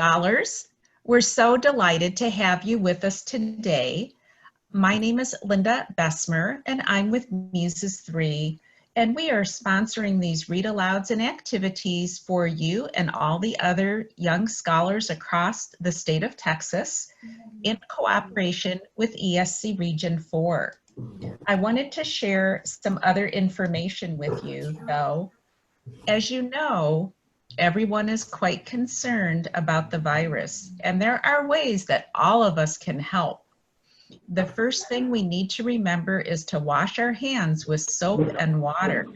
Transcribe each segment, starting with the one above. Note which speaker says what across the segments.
Speaker 1: scholars. We're so delighted to have you with us today. My name is Linda Besmer, and I'm with Muses 3, and we are sponsoring these read-alouds and activities for you and all the other young scholars across the state of Texas in cooperation with ESC Region 4. I wanted to share some other information with you, though. As you know, everyone is quite concerned about the virus, and there are ways that all of us can help. The first thing we need to remember is to wash our hands with soap and water.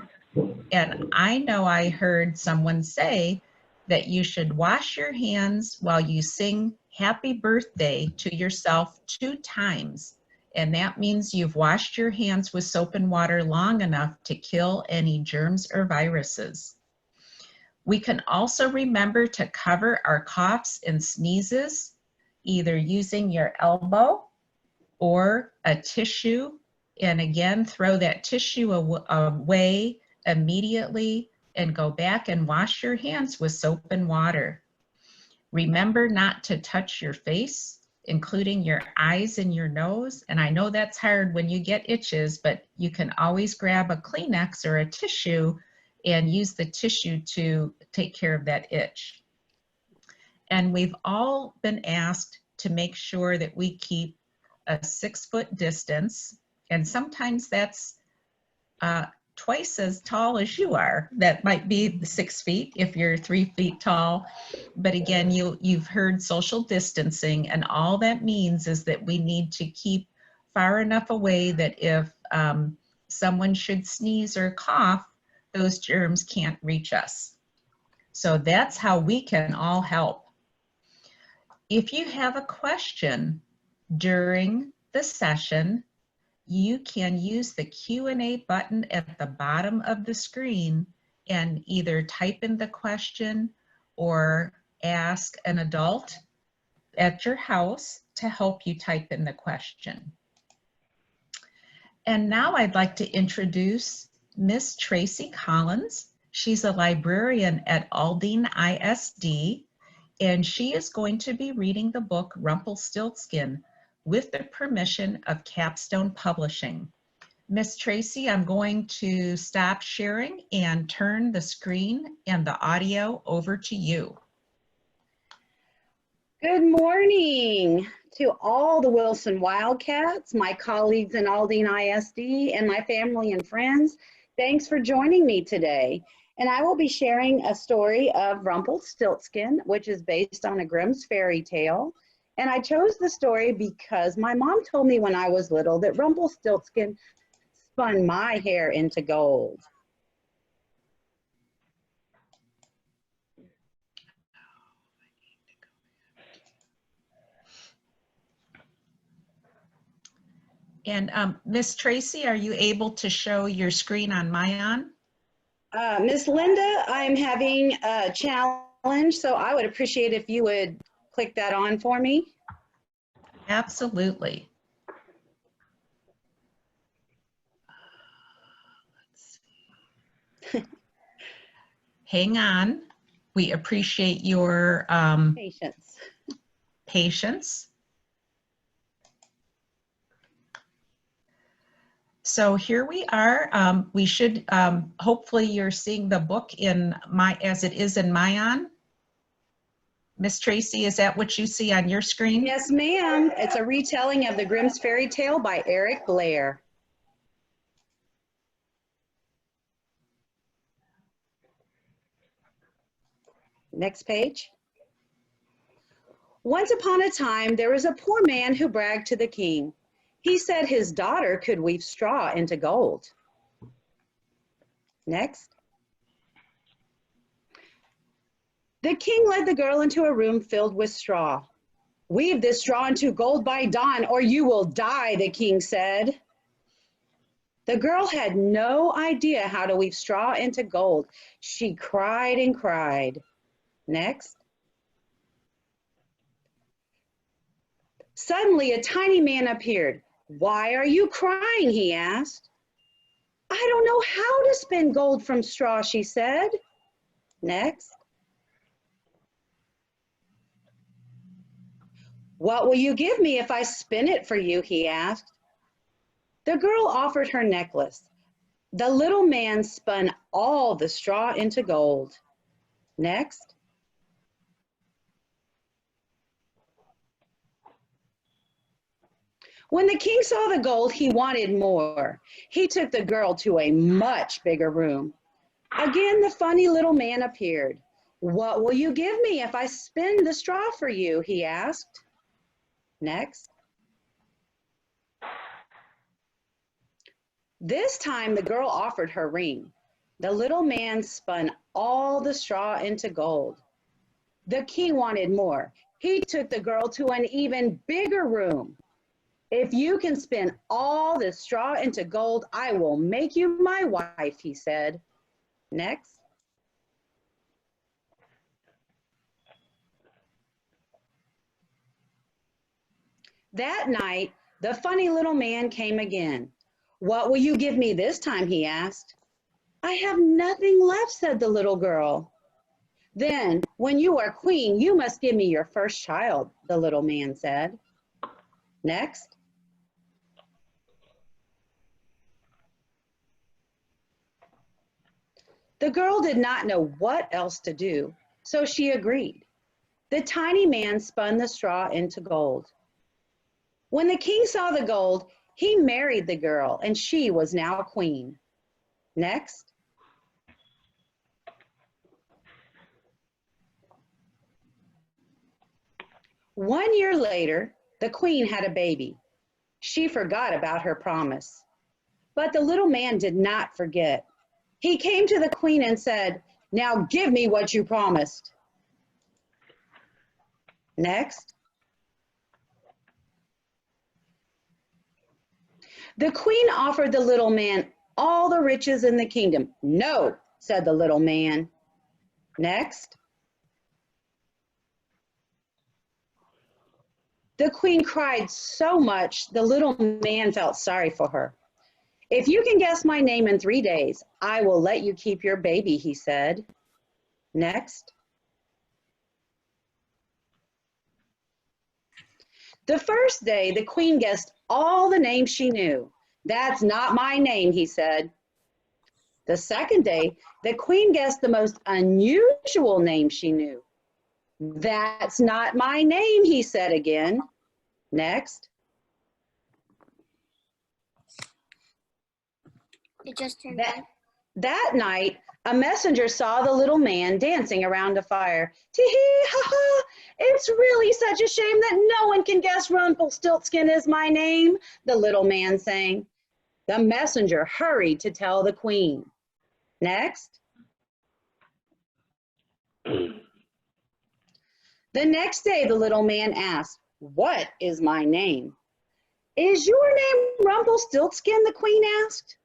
Speaker 1: And I know I heard someone say that you should wash your hands while you sing happy birthday to yourself 2 times. And that means you've washed your hands with soap and water long enough to kill any germs or viruses. We can also remember to cover our coughs and sneezes, either using your elbow or a tissue, and again, throw that tissue away immediately and go back and wash your hands with soap and water. Remember not to touch your face, including your eyes and your nose. And I know that's hard when you get itches, but you can always grab a Kleenex or a tissue and use the tissue to take care of that itch. And we've all been asked to make sure that we keep a 6-foot distance, and sometimes that's twice as tall as you are. That might be 6 feet if you're 3 feet tall. But again, you've heard social distancing, and all that means is that we need to keep far enough away that if someone should sneeze or cough, those germs can't reach us. So that's how we can all help. If you have a question during the session, you can use the Q&A button at the bottom of the screen and either type in the question or ask an adult at your house to help you type in the question. And now I'd like to introduce Miss Tracy Collins. She's a librarian at Aldine ISD, and she is going to be reading the book Rumpelstiltskin with the permission of Capstone Publishing. Miss Tracy, I'm going to stop sharing and turn the screen and the audio over to you.
Speaker 2: Good morning to all the Wilson Wildcats, my colleagues in Aldine ISD, and my family and friends. Thanks for joining me today. And I will be sharing a story of Rumpelstiltskin, which is based on a Grimm's fairy tale. And I chose the story because my mom told me when I was little that Rumpelstiltskin spun my hair into gold.
Speaker 1: And Miss Tracy, are you able to show your screen on Mayan?
Speaker 2: Miss Linda, I'm having a challenge, so I would appreciate if you would click that on for me.
Speaker 1: Absolutely. Let's see. Hang on. We appreciate your patience. So here we are. We should, hopefully you're seeing the book as it is in Mayan. Miss Tracy, is that what you see on your screen?
Speaker 2: Yes, ma'am. It's a retelling of the Grimm's fairy tale by Eric Blair. Next page. Once upon a time, there was a poor man who bragged to the king. He said his daughter could weave straw into gold. Next. The king led the girl into a room filled with straw. Weave this straw into gold by dawn, or you will die, the king said. The girl had no idea how to weave straw into gold. She cried and cried. Next. Suddenly, a tiny man appeared. Why are you crying? He asked. I don't know how to spin gold from straw, she said. Next. What will you give me if I spin it for you? He asked. The girl offered her necklace. The little man spun all the straw into gold. Next. When the king saw the gold, he wanted more. He took the girl to a much bigger room. Again, the funny little man appeared. What will you give me if I spin the straw for you? He asked. Next. This time the girl offered her ring. The little man spun all the straw into gold. The king wanted more. He took the girl to an even bigger room. If you can spin all the straw into gold, I will make you my wife, he said. Next. That night, the funny little man came again. What will you give me this time? He asked. I have nothing left, said the little girl. Then, when you are queen, you must give me your first child, the little man said. Next. The girl did not know what else to do, so she agreed. The tiny man spun the straw into gold. When the king saw the gold, he married the girl, and she was now queen. Next. One year later, the queen had a baby. She forgot about her promise. But the little man did not forget. He came to the queen and said, now give me what you promised. Next. The queen offered the little man all the riches in the kingdom. No, said the little man. Next. The queen cried so much, the little man felt sorry for her. If you can guess my name in 3 days, I will let you keep your baby, he said. Next. The first day, the queen guessed all the names she knew. That's not my name, he said. The second day, the queen guessed the most unusual name she knew. That's not my name, he said again. Next.
Speaker 3: It just turned
Speaker 2: That night, a messenger saw the little man dancing around a fire. Tee-hee, ha-ha, it's really such a shame that no one can guess Rumpelstiltskin is my name, the little man sang. The messenger hurried to tell the queen. Next. The next day, the little man asked, what is my name? Is your name Rumpelstiltskin? The queen asked.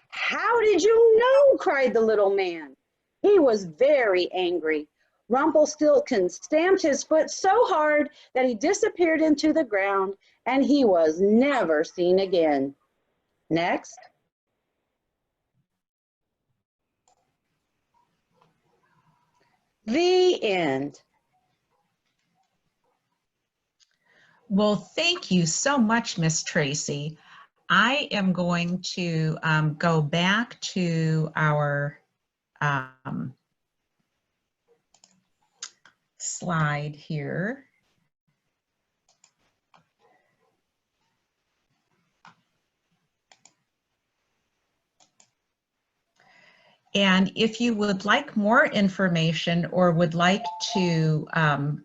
Speaker 2: How did you know? Cried the little man. He was very angry. Rumpelstiltskin stamped his foot so hard that he disappeared into the ground, and he was never seen again. Next. The end.
Speaker 1: Well, thank you so much, Miss Tracy. I am going to go back to our slide here. And if you would like more information or would like to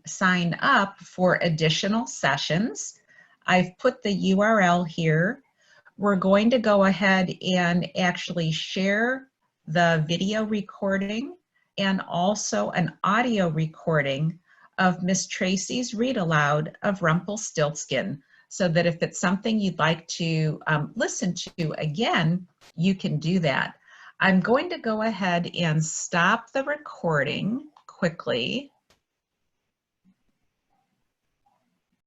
Speaker 1: sign up for additional sessions, I've put the URL here. We're going to go ahead and actually share the video recording and also an audio recording of Miss Tracy's read aloud of Rumpelstiltskin, so that if it's something you'd like to listen to again, you can do that. I'm going to go ahead and stop the recording quickly.